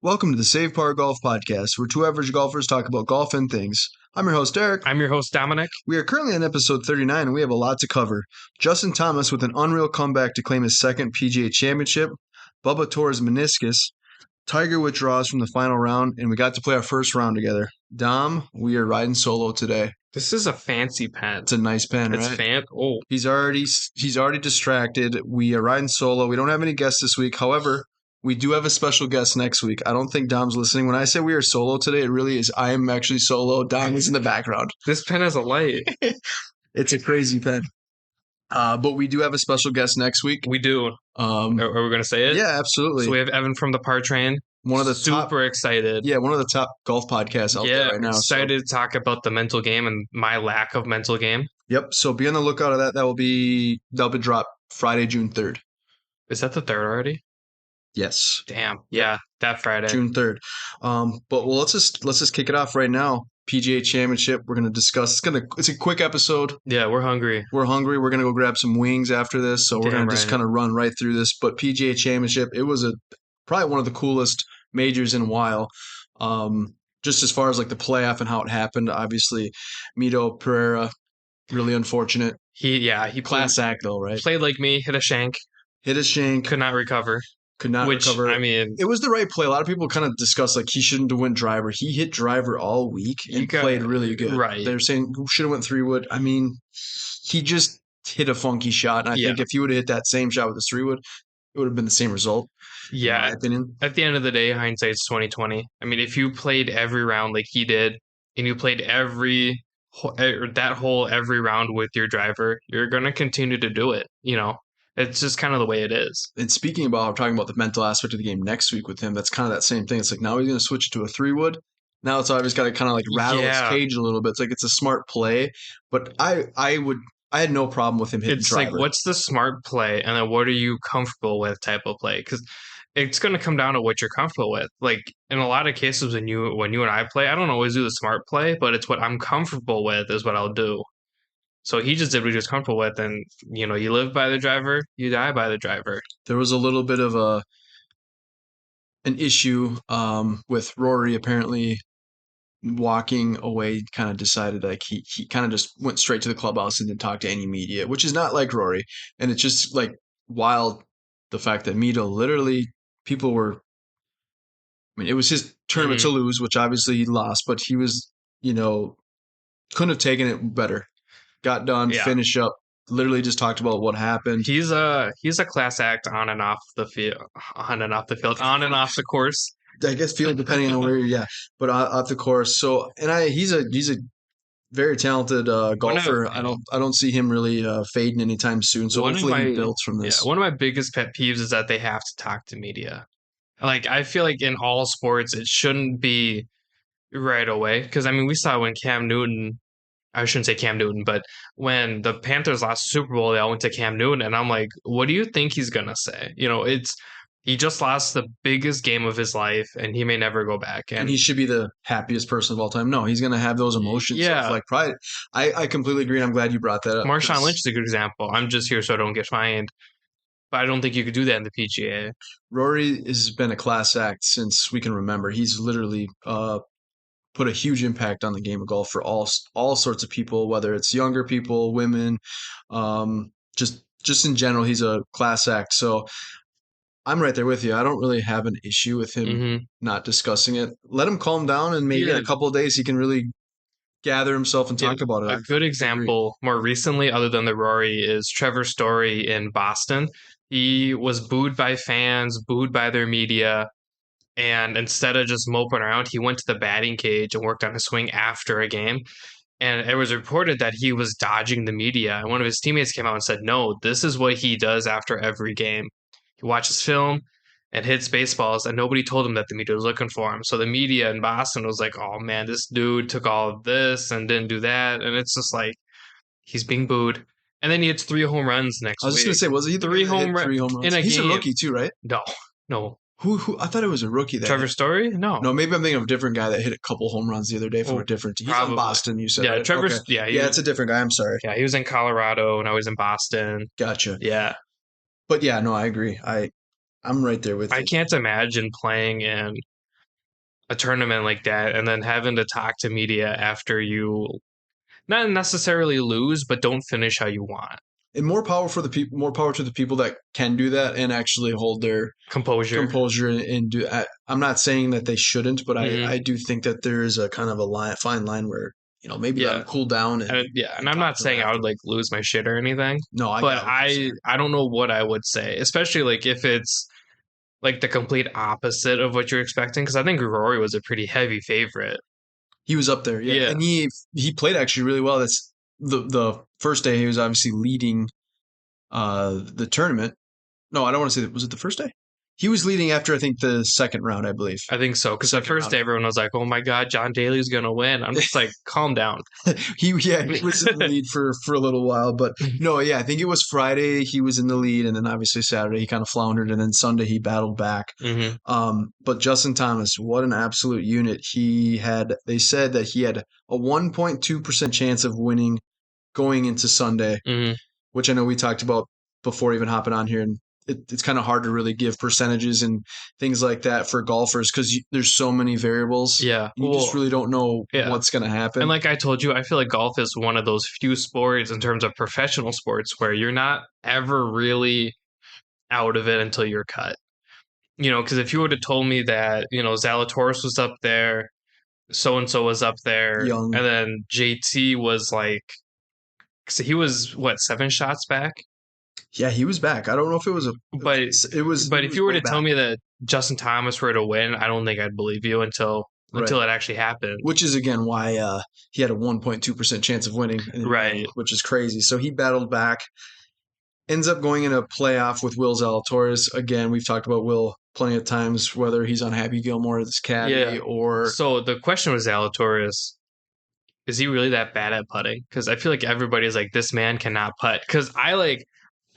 Welcome to the Save Par Golf Podcast, where two average golfers talk about golf and things. I'm your host, Eric. I'm your host, Dominic. We are currently on episode 39, and we have a lot to cover. Justin Thomas with an unreal comeback to claim his second PGA Championship, Bubba tore his meniscus, Tiger withdraws from the final round, and we got to play our first round together. Dom, we are riding solo today. This is a fancy pen. It's a nice pen, right? It's oh. He's already distracted. We are riding solo. We don't have any guests this week. However, we do have a special guest next week. I don't think Dom's listening. When I say we are solo today, it really is. I am actually solo. Dom is in the background. This pen has a light. It's a crazy pen. But we do have a special guest next week. We do. Are we going to say it? Yeah, absolutely. So we have Evan from the Par Train. One of the super excited. Yeah, one of the top golf podcasts out there right now. Excited to talk about the mental game and my lack of mental game. Yep. So be on the lookout of that. That'll be dropped Friday, June 3rd. Is that the 3rd already? Yes. Damn. Yeah, that Friday. June 3rd. But let's just kick it off right now. PGA Championship. We're gonna discuss. It's a quick episode. Yeah, we're hungry. We're gonna go grab some wings after this. So we're gonna just kind of run right through this. But PGA Championship, it was probably one of the coolest majors in a while. Just as far as like the playoff and how it happened. Obviously, Mito Pereira, really unfortunate. He class act though, right? Played like me, hit a shank. Could not recover. Recover. I mean, it was the right play. A lot of people kind of discuss like he shouldn't have went driver. He hit driver all week and played really good. Right. They're saying should have went 3-wood. I mean, he just hit a funky shot. And I think if he would have hit that same shot with a 3-wood, it would have been the same result. Yeah. In my opinion. At the end of the day, hindsight's 20/20. I mean, if you played every round like he did, and you played every round with your driver, you're gonna continue to do it. You know. It's just kind of the way it is. And speaking about talking about the mental aspect of the game next week with him, that's kind of that same thing. It's like now he's going to switch it to a 3-wood. Now it's obviously got to kind of like rattle his cage a little bit. It's like it's a smart play, but I had no problem with him hitting driver. It's like what's the smart play, and then what are you comfortable with type of play? Because it's going to come down to what you're comfortable with. Like in a lot of cases when you and I play, I don't always do the smart play, but it's what I'm comfortable with is what I'll do. So he just did what he was comfortable with, and you live by the driver, you die by the driver. There was a little bit of an issue with Rory apparently walking away. Kind of decided like he kind of just went straight to the clubhouse and didn't talk to any media, which is not like Rory. And it's just like wild the fact that Mito literally people were. I mean, it was his tournament to lose, which obviously he lost, but he was couldn't have taken it better. Got done, finished up, literally just talked about what happened. He's a class act on and off the field, on and off the course. I guess field depending on where but off the course. So he's a very talented golfer. I don't see him really fading anytime soon. So hopefully he builds from this. Yeah, one of my biggest pet peeves is that they have to talk to media. Like I feel like in all sports it shouldn't be right away because I mean we saw when Cam Newton. I shouldn't say Cam Newton, but when the Panthers lost the Super Bowl, they all went to Cam Newton, and I'm like, what do you think he's gonna say? He just lost the biggest game of his life, and he may never go back. And he should be the happiest person of all time. No, he's gonna have those emotions of like pride. I completely agree, and I'm glad you brought that up. Marshawn Lynch is a good example. I'm just here so I don't get fined. But I don't think you could do that in the PGA. Rory has been a class act since we can remember. He's literally put a huge impact on the game of golf for all sorts of people, whether it's younger people, women, just in general, he's a class act. So I'm right there with you. I don't really have an issue with him not discussing it. Let him calm down, and maybe in a couple of days he can really gather himself and talk about it. A good example more recently, other than the Rory, is Trevor Story in Boston. He was booed by fans, booed by their media. And instead of just moping around, he went to the batting cage and worked on his swing after a game. And it was reported that he was dodging the media. And one of his teammates came out and said, no, this is what he does after every game. He watches film and hits baseballs, and nobody told him that the media was looking for him. So the media in Boston was like, oh, man, this dude took all of this and didn't do that. And it's just like, he's being booed. And then he hits 3 home runs next week. I was just going to say, was he 3 home runs in a game? He's a rookie too, right? No. Who? I thought it was a rookie. Trevor Story? No, maybe I'm thinking of a different guy that hit a couple home runs the other day from a different team. He's in Boston, you said. Yeah, right? Trevor. Okay. Yeah, it's a different guy. I'm sorry. Yeah, he was in Colorado, and I was in Boston. Gotcha. Yeah, but yeah, no, I agree. I'm right there with you. I can't imagine playing in a tournament like that and then having to talk to media after you not necessarily lose, but don't finish how you want. And more power for the people, more power to the people that can do that and actually hold their Composure. composure and do. I'm not saying that they shouldn't, but Hmm. I do think that there is a kind of a fine line where maybe let them Yeah. cool down And and I'm talk not to them saying I would like afterwards. lose my shit or anything, No, I but got what you're I saying. I don't know what I would say, especially like if it's like the complete opposite of what you're expecting, because I think Rory was a pretty heavy favorite. He was up there, yeah, Yeah, and he played actually really well. That's the first day he was obviously leading the tournament. No, I don't want to say that. Was it the first day? He was leading after I think the second round, I believe. I think so. Because the Second first round. day everyone was like, "Oh my God, John Daly's gonna win." I'm just like, "Calm down." He was in the lead for a little while, but no, yeah, I think it was Friday he was in the lead, and then obviously Saturday he kind of floundered, and then Sunday he battled back. Hmm. But Justin Thomas, what an absolute unit. They said that he had a 1.2% chance of winning going into Sunday, Hmm. which I know we talked about before even hopping on here. And it's kind of hard to really give percentages and things like that for golfers because there's so many variables. Yeah. You just Well, really don't know yeah. what's going to And happen. like I told you, I feel like golf is one of those few sports in terms of professional sports where you're not ever really out of it until you're cut. Because if you would have told me that, Zalatoris was up there, so and so was up there, Young. and then JT was like, so he was what, 7 shots back? Yeah, he was back. I don't know if it was a. But He but if was you were way to tell back, me that Justin Thomas were to win, I don't think I'd believe you right? until it actually happened. Which is again why he had a 1.2% chance of winning, Right. which is crazy. So he battled back, ends up going in a playoff with Will Zalatoris. Again, we've talked about Will plenty of times, whether he's on Happy Gilmore, this Yeah. caddy, or So the question with Zalatoris, is he really that bad at putting? Because I feel like everybody's like, this man cannot putt. Because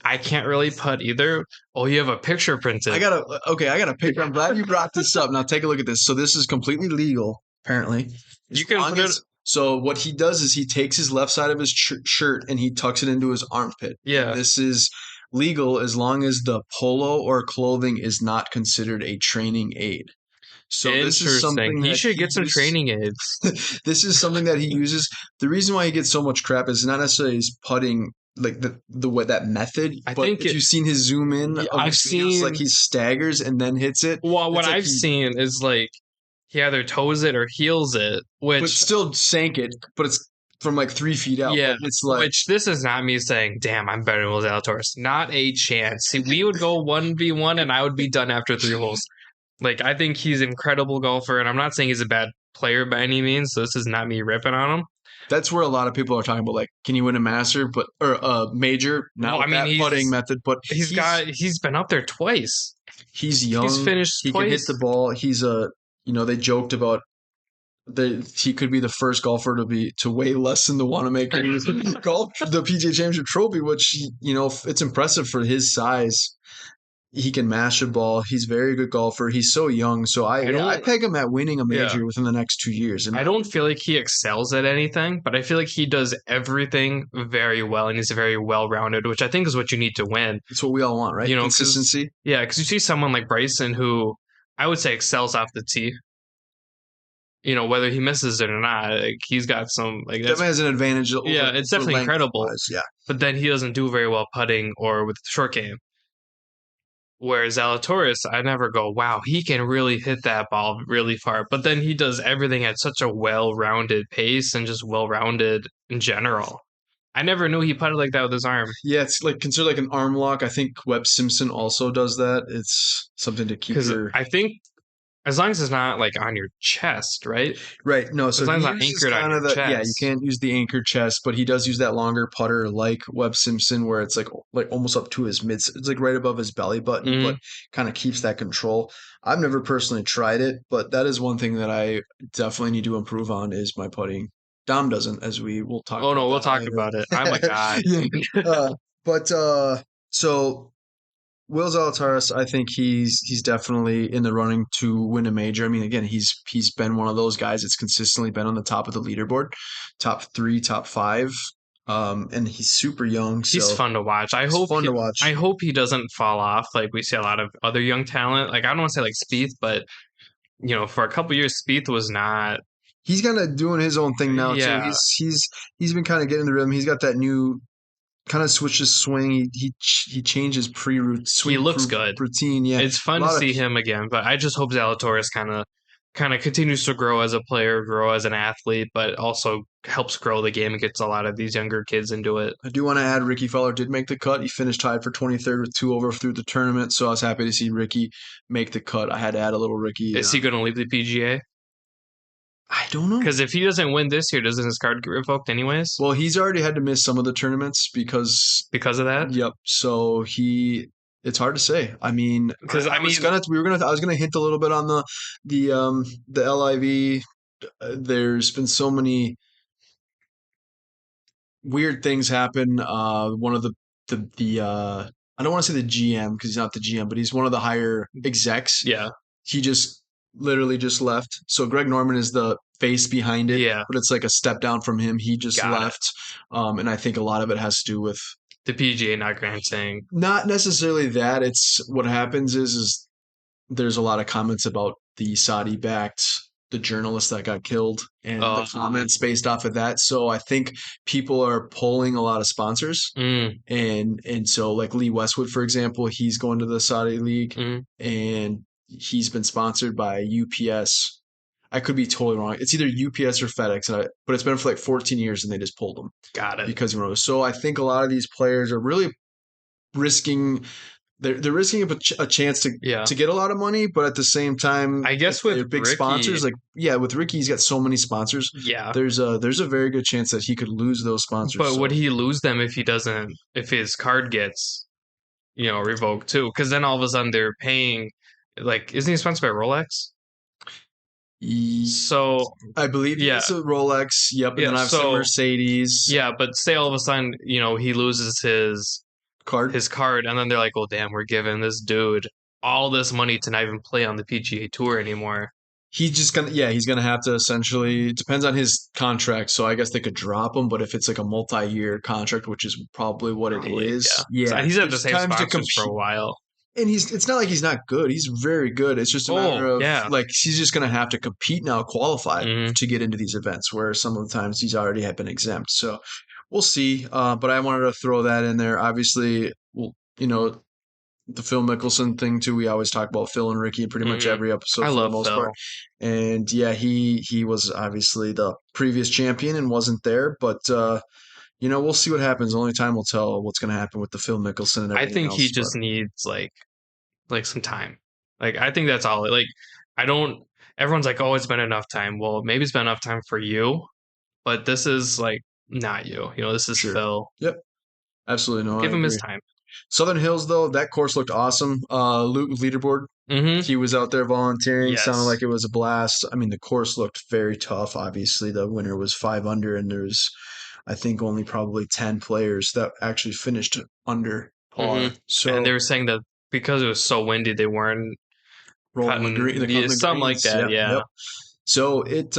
I can't really putt either. Oh, you have a picture I printed. gotta okay, I gotta pick. I'm glad you brought this up. Now take a look at this. So this is completely legal, apparently. You As can long put it. as so, what he does is he takes his left side of his shirt and he tucks it into his armpit. And Yeah. this is legal as long as the polo or clothing is not considered a training aid. So this is Interesting. something He that should he get some uses. training aids. This is something that he uses. The reason why he gets so much crap is not necessarily his putting, like the way that method, I but think if it. you've seen his zoom in Yeah, of I've his videos, like seen. he staggers and then hits it. Well, what It's like I've he, seen is like he either toes it or heels it, but which still sank it, but it's from like 3 feet out. yeah, But it's like which this is not me saying, damn, I'm better than Will Zalatoris. Not a chance. See, we would go 1v1 and I would be done after 3 holes. Like, I think he's an incredible golfer, and I'm not saying he's a bad player by any means, so this is not me ripping on him. that's where a lot of people are talking about, like, can you win a master, but or a major, not Well, I with mean, that putting method, but he's been up there twice. he's He's young. finished He can hit the twice. ball. They joked about he could be the first golfer to weigh less than the Wanamaker golf the PGA Championship trophy, which it's impressive for his size. He can mash a ball. He's a very good golfer. He's so young, so I I don't peg him at winning a yeah. major within the next 2 years. In I my don't opinion, feel like he excels at anything, but I feel like he does everything very well and he's very well rounded, which I think is what you need to win. it's what we all want, right? Because Consistency. yeah, because you see someone like Bryson who I would say excels off the tee. Whether he misses it or not, like he's got some like that's Definitely has an advantage yeah, over it's for definitely length incredible. wise. Yeah, But then he doesn't do very well putting or with the short game. Whereas Zalatoris, I never go, wow, he can really hit that ball really far. But then he does everything at such a well-rounded pace and just well-rounded in general. I never knew he putted like that with his arm. yeah. It's like considered like an arm lock. I think Webb Simpson also does that. It's something to keep Because your I think as long as it's not like on your chest, right? right. No, As so long he as it's not uses anchored on kind your of you chest. can't use the anchor chest, but he does use that longer putter like Webb Simpson, where it's like almost up to his mid. It's like right above his belly button, Hmm. but kind of keeps that control. I've never personally tried it, but that is one thing that I definitely need to improve on is my putting. Dom doesn't, as we will talk Oh about no, we'll that talk about it. I'm a later. god. Yeah. But so Will Zalatoris, I think he's definitely in the running to win a major. I mean, again, he's been one of those guys that's consistently been on the top of the leaderboard, top three, top five, and he's super young, He's so fun to watch. it's fun to watch. I hope he doesn't fall off like we see a lot of other young talent. Like I don't want to say like Spieth, but for a couple years, Spieth was not. He's kind of doing his own thing now too. Yeah, He's been kind of getting the rhythm. He's got that new kind of switched his swing. He changed his he looks good. routine. Yeah, It's a fun to lot of see him again, but I just hope Zalatoris kind of continues to grow as a player, grow as an athlete, but also helps grow the game and gets a lot of these younger kids into it. I do want to add Ricky Fowler did make the cut. He finished tied for 23rd with 2 over through the tournament, so I was happy to see Ricky make the cut. I had to add a little Ricky. Is he going to leave the PGA? I don't know. Because if he doesn't win this year, doesn't his card get revoked anyways? Well, he's already had to miss some of the tournaments because Because of that? yep. So it's hard to say. I mean, Because I mean, I was gonna hint a little bit on the LIV. There's been so many weird things happen. One of the I don't want to say the GM because he's not the GM, but he's one of the higher execs. yeah, He just literally just left. So Greg Norman is the face behind it, yeah, but it's like a step down from him. He just got it. left, and I think a lot of it has to do with The PGA not granting. not necessarily that. It's what happens is there's a lot of comments about the Saudi backed the journalist that got killed and the Oh, comments based off of that. So I think people are pulling a lot of sponsors mm, and so like Lee Westwood, for example, he's going to the Saudi League mm, and he's been sponsored by UPS. I could be totally wrong. It's either UPS or FedEx, but it's been for like 14 years and they just pulled him got it. because so I think a lot of these players are really risking they're risking a chance Yeah, to get a lot of money, but at the same time, I if guess with they're big Ricky, sponsors, like yeah, with Ricky, he's got so many sponsors. yeah. There's a very good chance that he could lose those sponsors. But would So he lose them if he doesn't, if his card gets, revoked too? Because then all of a sudden they're paying, like, isn't he sponsored by Rolex? So, I believe yeah, he's a Rolex. Yep, and yeah. then I've seen So, Mercedes yeah, but say all of a sudden, he loses card. his card, and then they're like, "Well, damn, we're giving this dude all this money to not even play on the PGA Tour anymore." He's gonna have to essentially it depends on his contract. So I guess they could drop him, but if it's like a multi-year contract, which is probably what it Probably, yeah. is, So yeah, he's had the there's same times to sponsors for a compete. while. And it's not like he's not good. He's very good. It's just a matter Oh, of yeah. like he's just gonna have to compete now, qualify Hmm. to get into these events where some of the times he's already have been exempt. So we'll see. But I wanted to throw that in there. Obviously, well, the Phil Mickelson thing too. We always talk about Phil and Ricky in pretty much Hmm. every I episode for the love most part. Phil. And yeah, he was obviously the previous champion and wasn't there, but we'll see what happens. Only time will tell what's going to happen with the Phil Mickelson and I everything think he else. But just needs like some time. Like I think that's all. Like I don't. Everyone's like, "Oh, it's been enough time." Well, maybe it's been enough time for you, but this is like not you. This is sure, Phil. yep, absolutely no, I Give him his agree. time. Southern Hills though, that course looked awesome. Luke leaderboard. Mm-hmm. He was out there volunteering. Sounded Yes. like it was a blast. I mean, the course looked very tough. Obviously, the winner was 5 under, and there's, I think, only probably 10 players that actually finished under par. Mm-hmm. And they So were saying that because it was so windy, they weren't they're cutting cutting the something like greens. that. Yep, Yeah. yep. So it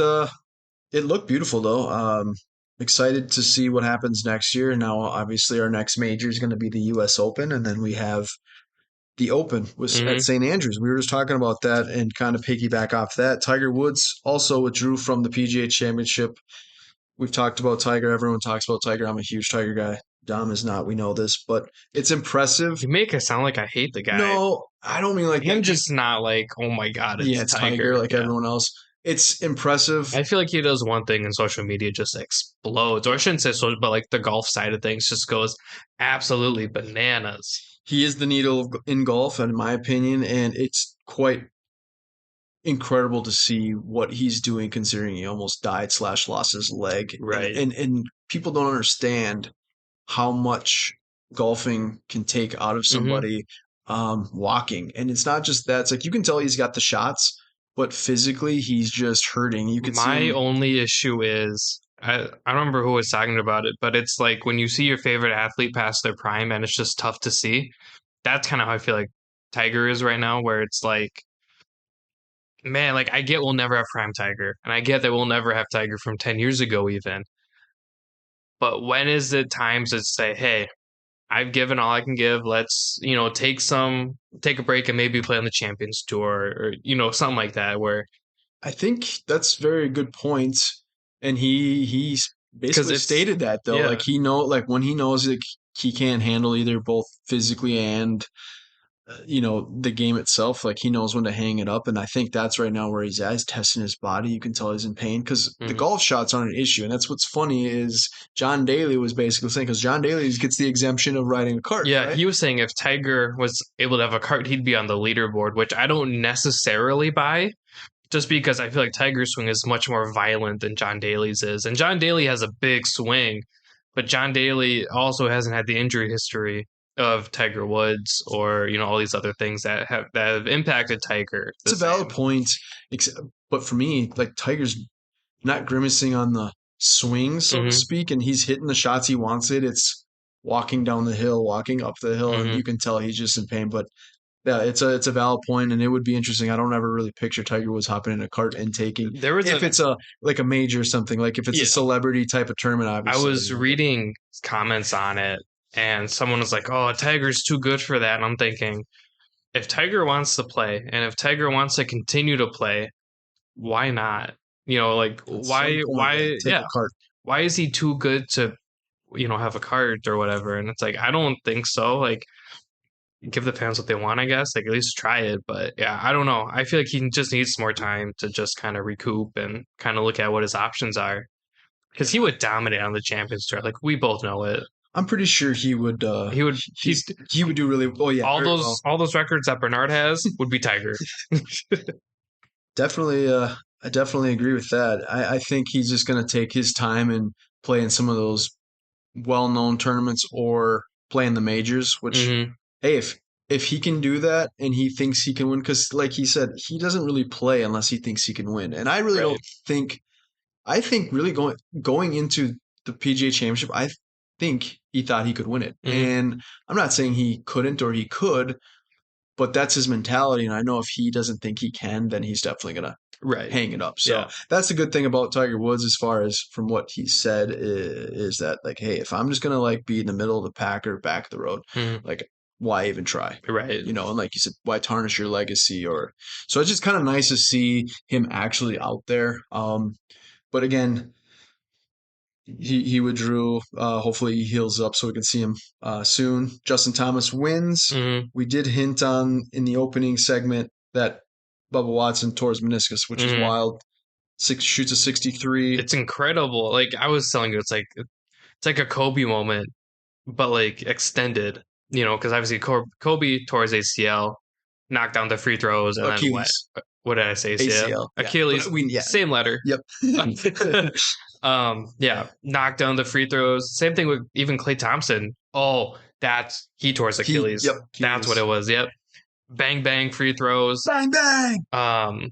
looked beautiful though. Excited to see what happens next year. Now, obviously, our next major is going to be the U.S. Open, and then we have the Open was at Mm-hmm. St. Andrews. We were just talking about that and kind of piggyback off that. Tiger Woods also withdrew from the PGA Championship. We've talked about Tiger. Everyone talks about Tiger. I'm a huge Tiger guy. Dom is not. We know this, but it's impressive. You make it sound like I hate the guy. No, I don't mean like I'm that. just not like, oh my god, Yeah, it's it's Tiger Tiger. like Yeah. everyone else. It's impressive. I feel like he does one thing and social media just explodes. Or I shouldn't say social, but like the golf side of things just goes absolutely bananas. He is the needle in golf, in my opinion, and it's quite incredible to see what he's doing considering he almost died slash lost his leg. And, Right. and, and people don't understand how much golfing can take out of Hmm. somebody walking. And it's not just that. It's like you can tell he's got the shots, but physically he's just hurting. You could see My him. only issue is I don't remember who was talking about it, but it's like when you see your favorite athlete past their prime and it's just tough to see. That's kind of how I feel like Tiger is right now, where it's like, man, like I get we'll never have prime Tiger, and I get that we'll never have Tiger from 10 years ago even. But when is it time to say, hey, I've given all I can give. Let's, take a break and maybe play on the Champions Tour or, something like that where I think that's very good point. And he's because basically it's stated that though. yeah. Like like when he knows like he can't handle either both physically and the game itself, like he knows when to hang it up. And I think that's right now where he's at. He's testing his body. You can tell he's in pain because the Mhm. golf shots aren't an issue. And that's what's funny is John Daly was basically saying, because John Daly gets the exemption of riding a cart, Yeah, right? he was saying if Tiger was able to have a cart, he'd be on the leaderboard, which I don't necessarily buy, just because I feel like Tiger's swing is much more violent than John Daly's is. And John Daly has a big swing, but John Daly also hasn't had the injury history of Tiger Woods or, all these other things that have impacted Tiger It's the a valid same. point. But for me, like Tiger's not grimacing on the swing, so to Hmm. speak, and he's hitting the shots he wants it. It's walking down the hill, walking up the hill, and Hmm. you can tell he's just in pain. But yeah, it's a valid point, and it would be interesting. I don't ever really picture Tiger Woods hopping in a cart and taking There was if a it's a like a major or something. Like if it's a Yeah, celebrity type of tournament, I obviously. was reading comments on it, and someone was like, "Oh, Tiger's too good for that." And I'm thinking, if Tiger wants to play, and if Tiger wants to continue to play, why not? Like At some point, yeah, take yeah, a cart. why is he too good to, have a cart or whatever? And it's like, I don't think so. Like, give the fans what they want, I guess. Like, at least try it. But yeah, I don't know. I feel like he just needs more time to just kind of recoup and kind of look at what his options are. Because he Yeah, would dominate on the Champions Tour. Like, we both know it. I'm pretty sure he would. He would, he He would do really. Oh yeah, all very those well. all those records that Bernard has would be Tiger. Definitely, I definitely agree with that. I think he's just going to take his time and play in some of those well-known tournaments or play in the majors. Which, Hmm. hey, if he can do that and he thinks he can win, because like he said, he doesn't really play unless he thinks he can win. And I really don't Right. think. I think really going into the PGA Championship, I think he thought he could win it. Hmm. And I'm not saying he couldn't or he could, but that's his mentality. And I know if he doesn't think he can, then he's definitely gonna Right. hang it up. So Yeah. that's the good thing about Tiger Woods, as far as from what he said, is that like, hey, if I'm just gonna like be in the middle of the pack or back of the road, Hmm. like why even try? Right. And like you said, why tarnish your legacy? Or so it's just kind of nice to see him actually out there. But again, he withdrew. Hopefully he heals up so we can see him soon. Justin Thomas wins. Hmm. We did hint on in the opening segment that Bubba Watson tore his meniscus, which is Hmm. wild. Shoots a 63. It's incredible. Like I was telling you, it's like a Kobe moment, but like extended. Because obviously Kobe tore his ACL, knocked down the free throws, and then what? Achilles, What did I say? ACL, ACL. Yeah, Achilles, but yeah, same letter. yep. Yeah, knocked down the free throws. Same thing with even Klay Thompson. Oh, that's he tore his Achilles. Yep, That's what it Achilles. was. Yep. Bang bang free throws. Bang bang. Um,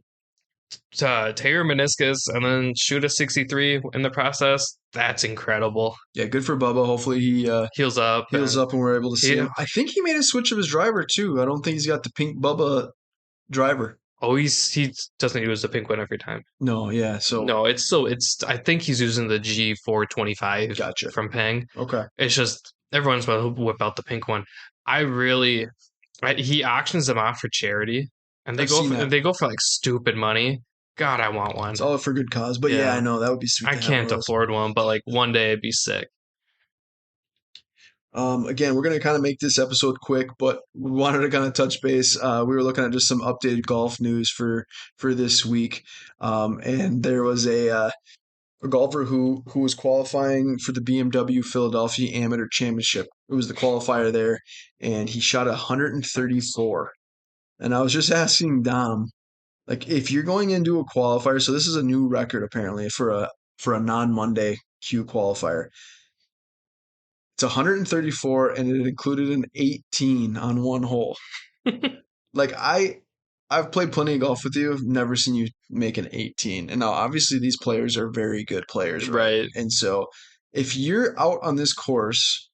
to tear your meniscus and then shoot a 63 in the process. That's incredible. Yeah, good for Bubba. Hopefully he Heals up heals and up and we're able to see he him. I think he made a switch of his driver too. I don't think he's got the pink Bubba driver. he doesn't use the pink one every time. No, yeah. So No, it's I think he's using the G425 gotcha. from Peng. Okay. It's just everyone's about to whip out the pink one. I really he auctions them off for charity and I've seen that. they go for like stupid money. God, I want one. It's all for good cause. But yeah, I Yeah. know that would be sweet I to have one can't of those. afford one, but like one day it'd be sick. Again, we're going to kind of make this episode quick, but we wanted to kind of touch base. We were looking at just some updated golf news for this week, and there was a golfer who was qualifying for the BMW Philadelphia Amateur Championship. It was the qualifier there, and he shot 134. And I was just asking Dom, like, if you're going into a qualifier, so this is a new record apparently for a non-Monday Q qualifier. It's 134, and it included an 18 on one hole. Like I've played plenty of golf with you. I've never seen you make an 18. And now obviously these players are very good players, right? Right. And so if you're out on this course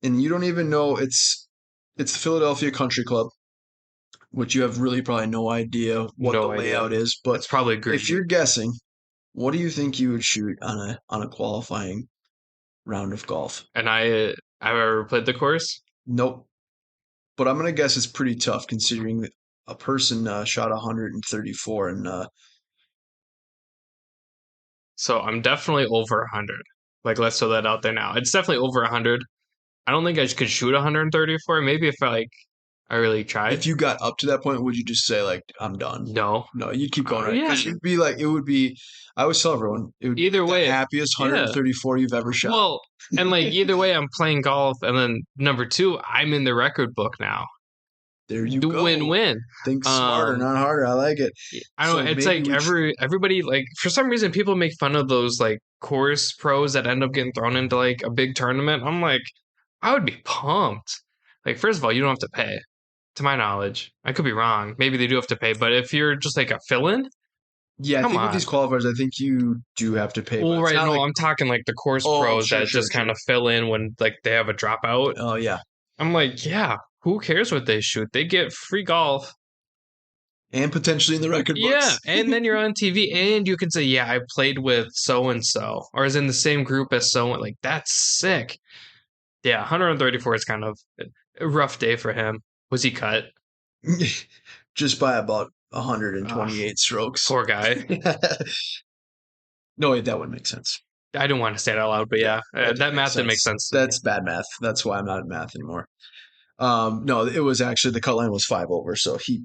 and you don't even know it's the Philadelphia Country Club, which you have really probably no idea what the No idea. layout is, but It's probably if green. you're guessing, what do you think you would shoot on a qualifying round of golf? And I've ever played the course. Nope. But I'm gonna guess it's pretty tough considering that a person shot 134 and So I'm definitely over 100. Like, let's throw that out there now. It's definitely over 100. I don't think I could shoot 134. Maybe if I really if tried. you got up to that point, would you just say like I'm done? No. No, you'd keep going, right? Yeah. Because you'd be like, it would be. I always tell everyone it would be Either the way, happiest yeah. 134 you've ever shot. Well, and like either way, I'm playing golf, and then number two, I'm in the record book now. There you Do go. win-win. Think smarter, Um, not harder. I like it. I don't. So It's maybe like we. everybody like for some reason people make fun of those like course pros that end up getting thrown into like a big tournament. I'm like, I would be pumped. Like, first of all, you don't have to pay, to my knowledge. I could be wrong. Maybe they do have to pay, but if you're just like a fill-in, Yeah, I come think with these on. qualifiers, I think you do have to pay, but Well, it's right, not no, like, I'm talking like the course oh, pros sure, that sure, just kind sure. of fill in when like they have a dropout. Oh, yeah. I'm like, yeah, who cares what they shoot? They get free golf. And potentially in the record Yeah, books. and then you're on TV and you can say, yeah, I played with so and so, or is in the same group as so and like that's sick. Yeah, 134 is kind of a rough day for him. Was he cut? Just by about Ugh, 128 strokes. poor guy. No, wait, that would make sense. I didn't want to say it out loud, but Yeah, yeah, that did that make math didn't make sense. sense to me. That's bad math. That's why I'm not in math anymore. No, it was actually the cut line was 5 over, so he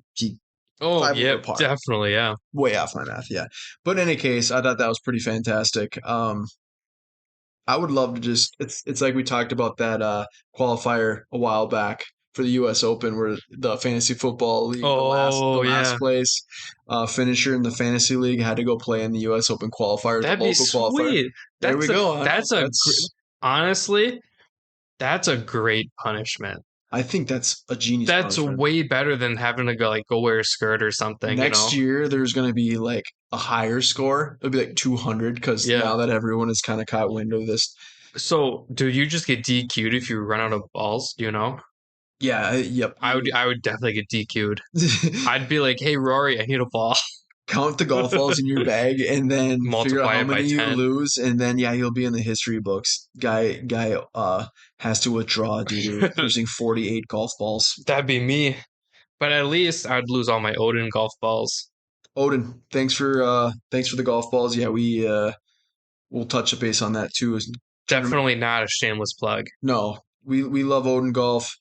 Oh, 5 over yep, par. definitely, yeah. Way off my math, yeah. But in any case, I thought that was pretty fantastic. I would love to just it's like we talked about that qualifier a while back for the US Open where the fantasy football league, the Oh, last yeah. place finisher in the fantasy league had to go play in the US Open qualifier, the That'd be local qualifier. sweet. There we go. I know. That's honestly, that's a great punishment. I think that's a genius That's punishment. way better than having to go wear a skirt or something, you Next know? year there's going to be like a higher score. It'll be like 200 because Yeah. now that everyone has kind of caught wind of this. So, do you just get DQ'd if you run out of balls? Do you know? Yeah, yep. I would definitely get DQ'd. I'd be like, "Hey Rory, I need a ball." Count the golf balls in your bag and then figure out Multiply how it by many you 10. lose and then yeah you'll be in the history books. Guy has to withdraw due to losing 48 golf balls. That'd be me. But at least I'd lose all my Odin golf balls. Odin, thanks for the golf balls. Yeah, we'll touch a base on that too. Tournament. Definitely not a shameless plug. No, we love Odin golf.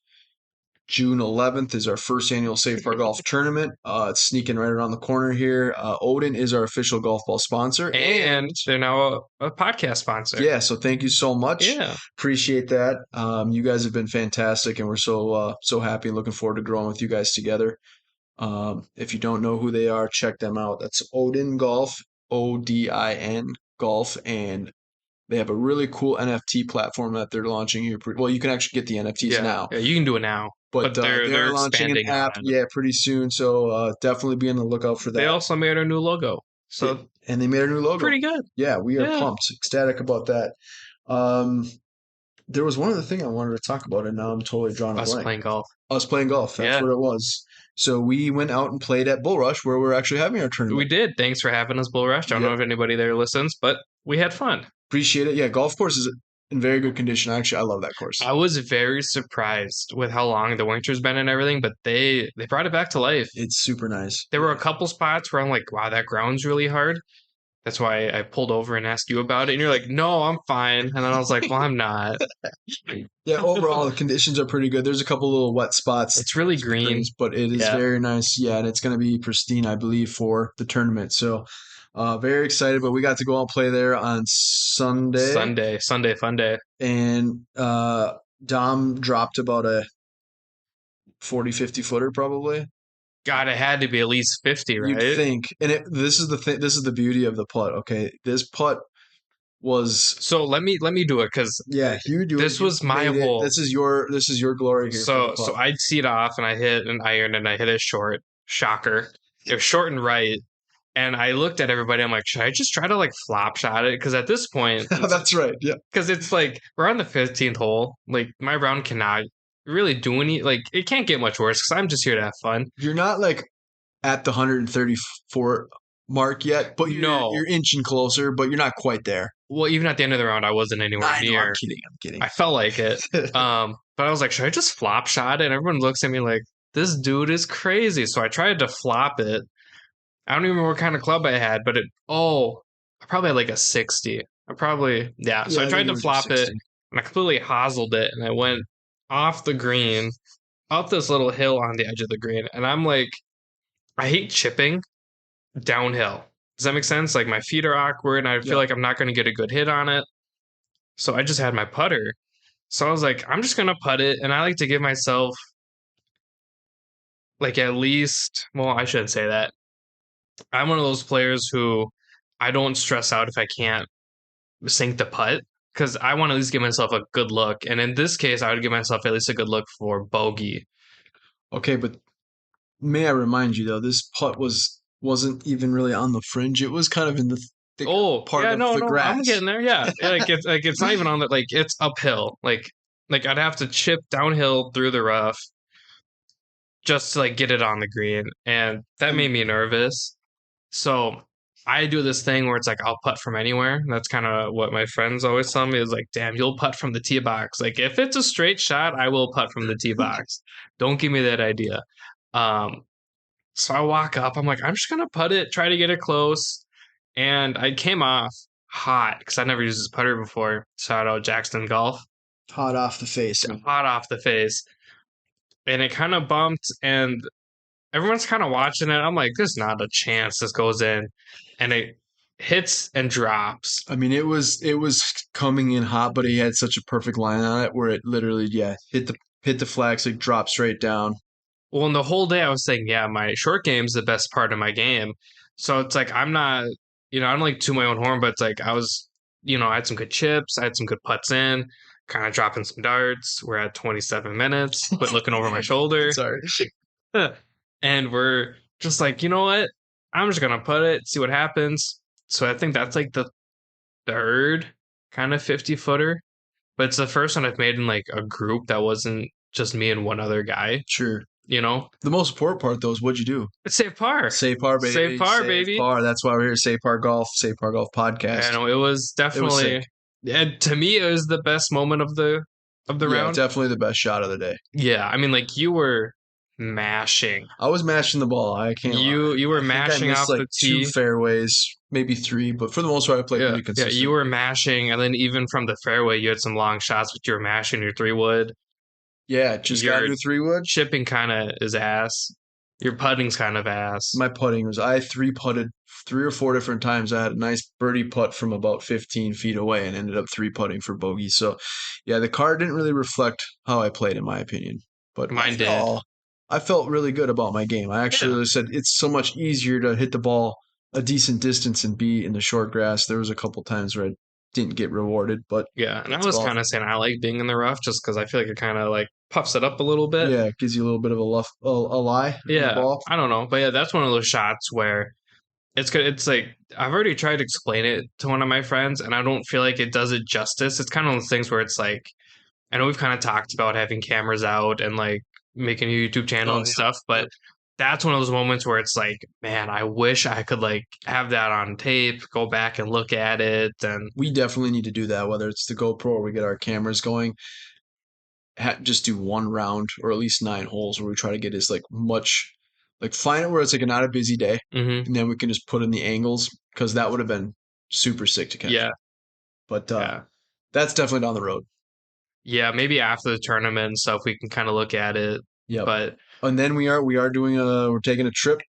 June 11th is our first annual Safe Bar Golf Tournament. It's sneaking right around the corner here. Odin is our official golf ball sponsor. And they're now a podcast sponsor. Yeah, so thank you so much. Yeah. Appreciate that. You guys have been fantastic, and we're so happy and looking forward to growing with you guys together. If you don't know who they are, check them out. That's Odin Golf, Odin Golf, and they have a really cool NFT platform that they're launching here. Well, you can actually get the NFTs Yeah. now, Yeah, you can do it now. but But they're they're they're launching an expanding on app, it. yeah, pretty soon. So definitely be on the lookout for They that. also made a new logo. So And they made a new logo. pretty good. Yeah, we are Yeah. pumped, ecstatic about that. Um, there was one other thing I wanted to talk about, and now I'm totally drawing a Us blank. playing golf. Us playing golf. That's Yeah. what it was. So we went out and played at Bull Rush, where we're actually having our We tournament. did. Thanks for having us, Bull Rush. I don't know Yep, if anybody there listens, but we had fun. appreciate it. Yeah, golf course is in very good condition. Actually, I love that course. I was very surprised with how long the winter's been and everything, but they brought it back to life. It's super nice. There were a couple spots where I'm like, wow, that ground's really hard. That's why I pulled over and asked you about it. And you're like, no, I'm fine. And then I was like, well, I'm not. Yeah, overall the conditions are pretty good. There's a couple little wet spots, It's really green. but it is Yeah. very nice. Yeah, and it's going to be pristine, I believe, for the tournament. So very excited. But we got to go out and play there on Sunday, Sunday, fun day. and Dom dropped about a 40, 50 footer probably. God, it had to be at least 50, You'd right? think, and this is the thing. This is the beauty of the putt. Okay, this putt was So let me do it because yeah. You do it. this You was my made it. hole. This is your glory here for the So putt. I'd seed off and I hit an iron and I hit it short. Shocker. It was short and right. And I looked at everybody. I'm like, should I just try to like flop shot it? Because at this point, That's right. Yeah. because it's like we're on the 15th hole. Like my round cannot really do any. Like it can't get much worse because I'm just here to have fun. You're not like at the 134 mark yet, but No. you're inching closer, but you're not quite there. Well, even at the end of the round, I wasn't anywhere I know, I'm near. kidding. I'm I kidding. felt like it. But I was like, should I just flop shot it? And everyone looks at me like, this dude is crazy. So I tried to flop it. I don't even remember what kind of club I had, but I probably had like a 60. Yeah. So Yeah, I I tried think it to was your flop it 60. and I completely hoselled it and I went off the green, up this little hill on the edge of the green. And I'm like, I hate chipping downhill. Does that make sense? Like my feet are awkward and I feel Yeah. like I'm not going to get a good hit on it. So I just had my putter. So I was like, I'm just going to putt it. And I like to give myself like at least, well, I shouldn't say that. I'm one of those players who I don't stress out if I can't sink the putt because I want to at least give myself a good look. And in this case, I would give myself at least a good look for bogey. Okay, but may I remind you though, this putt wasn't even really on the fringe. It was kind of in the thick Oh, part yeah, of no, the no, I'm grass. getting there. Yeah. Yeah, like it's not even on the like it's uphill. Like I'd have to chip downhill through the rough just to like get it on the green. And that made And me nervous. So I do this thing where it's like I'll putt from anywhere. That's kind of what my friends always tell me is like, damn, you'll putt from the tee box. Like if it's a straight shot, I will putt from the tee box. Don't give me that idea. Um, so I walk up, I'm like, I'm just gonna putt it, try to get it close. And I came off hot because I never used this putter before. Shout out Jackson Golf. hot off the face. Hot off the face. And it kind of bumped and everyone's kind of watching it. I'm like, there's not a chance this goes in. And it hits and drops. I mean, it was coming in hot, but he had such a perfect line on it where it literally, yeah, hit the flags, like dropped straight down. Well, in the whole day, I was saying, yeah, my short game's the best part of my game. So it's like, I'm not, I don't like to my own horn, but it's like, I had some good chips. I had some good putts in, kind of dropping some darts. We're at 27 minutes, quit looking over my shoulder. Sorry. And we're just like, you know what? I'm just going to put it, see what happens. So I think that's like the third kind of 50 footer, but it's the first one I've made in like a group that wasn't just me and one other guy, Sure. you know? The most important part though is what'd you do? It's save par. Save par, Save baby. par, Save baby. par. That's why we're here. Save Par Golf I podcast. know it was It was sick. definitely, and to me, it was the best moment of the Yeah, round. definitely the best shot of the day. Yeah, I mean, like you were mashing. I was mashing the ball. I can't lie. You were I think I mashing missed off like the two tee. fairways, maybe three, but for the most part, I played Yeah, pretty yeah, you consistent. were mashing, and then even from the fairway, you had some long shots, but you were mashing your 3 wood. Yeah, just got Your into 3 wood. chipping kind of is ass. Your putting's kind of ass. My putting was I three putted 3 or 4 different times. I had a nice birdie putt from about 15 feet away and ended up three putting for bogey. So, yeah, the card didn't really reflect how I played, in my opinion. But Mine did. I felt really good about my game. I Yeah, actually said it's so much easier to hit the ball a decent distance and be in the short grass. There was a couple times where I didn't get rewarded, but yeah. And I it's was golf. kind of saying I like being in the rough just because I feel like it kind of like puffs it up a little bit. Yeah, it gives you a little bit of a lie in the Yeah, ball. I don't know, but yeah, that's one of those shots where it's good. It's like I've already tried to explain it to one of my friends, and I don't feel like it does it justice. It's kind of those things where it's like I know we've kind of talked about having cameras out and like making a YouTube channel Oh and stuff, yeah. but that's one of those moments where it's like, man, I wish I could like have that on tape, go back and look at it, and We definitely need to do that, whether it's the GoPro or we get our cameras going. Just do one round or at least 9 holes where we try to get as like much, like find it where it's like not a busy day, hmm and then we can just put in the angles because that would have been super sick to catch. yeah, But yeah, that's definitely down the road. yeah. Maybe after the tournament and stuff, we can kind of look at it, Yep. but And then we're taking a trip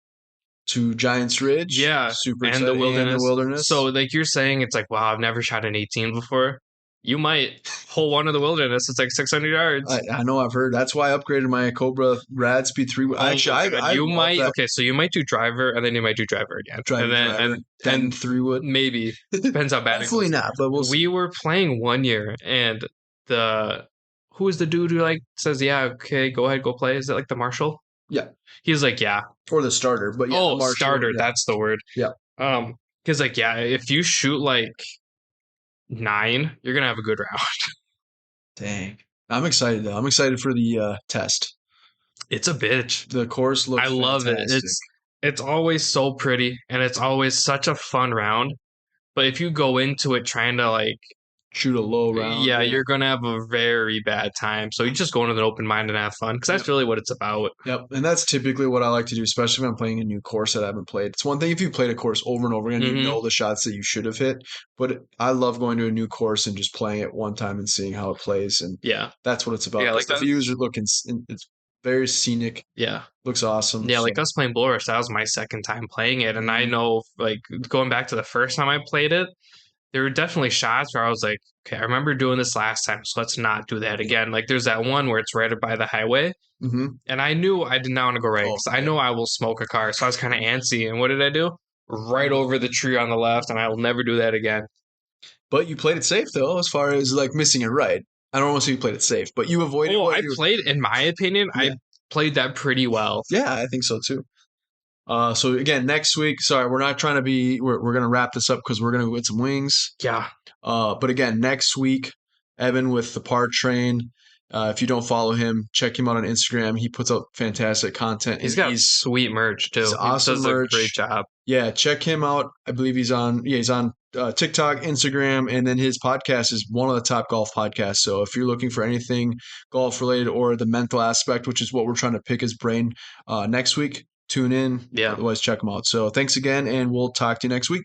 to Giants Ridge. yeah, Super and the excited. And the wilderness. So, wilderness. like you're saying, it's like, wow, I've never shot an 18 before. You might hole one in the wilderness. It's like 600 yards. I know I've heard. That's why I upgraded my Cobra Rad Speed 3. Oh Actually, my God. I You love might, that okay, so you might do driver and then you might do driver again. driver, And then, driver, then and 3 wood. maybe, depends how bad it Hopefully goes. not, but we'll see. We were playing one year and who is the dude who like says, yeah, okay, go ahead, go play? Is it like the marshal? Yeah, He's like, yeah. or the starter, but yeah, the Oh, marshal. starter, Yeah, that's the word. yeah. Because like, yeah, if you shoot like 9, you're gonna have a good round. Dang, I'm excited though. I'm excited for the test. It's a bitch. The course looks I love it. fantastic. it's always so pretty and it's always such a fun round. But if you go into it trying to like, Shoot a low round. yeah, Yeah. you're gonna have a very bad time. So you just go into an open mind and have fun because that's Yep. really what it's about. Yep. And that's typically what I like to do, especially if I'm playing a new course that I haven't played. It's one thing if you played a course over and over again, you Hmm. know the shots that you should have hit. But I love going to a new course and just playing it one time and seeing how it plays. And Yeah, that's what it's about yeah, because like the views that's are looking, it's very scenic, yeah. looks awesome. Yeah, like So, us playing Bull Rush, that was my second time playing it. And I mm, know, like, going back to the first time I played it, there were definitely shots where I was like, okay, I remember doing this last time, so let's not do that again. Like, there's that one where it's right by the highway, hmm. and I knew I did not want to go right Oh, because I yeah. know I will smoke a car. So I was kind of antsy. And what did I do? Right over the tree on the left, and I will never do that again. But you played it safe though, as far as like missing it right. I don't want to say you played it safe, but you avoided Oh, what I you. played, in my opinion, Yeah, I played that pretty well. yeah, I think so too. So again, next week. Sorry, we're not trying to be. We're gonna wrap this up because we're gonna go get some wings. Yeah, But again, next week, Evan with the Par Train. If you don't follow him, check him out on Instagram. He puts out fantastic content, he's and got sweet merch he's too. He awesome does a great merch. job. Yeah, check him out. I believe he's on TikTok, Instagram, and then his podcast is one of the top golf podcasts. So if you're looking for anything golf related or the mental aspect, which is what we're trying to pick his brain next week, tune in. Yeah. Otherwise, check him out. So thanks again, and we'll talk to you next week.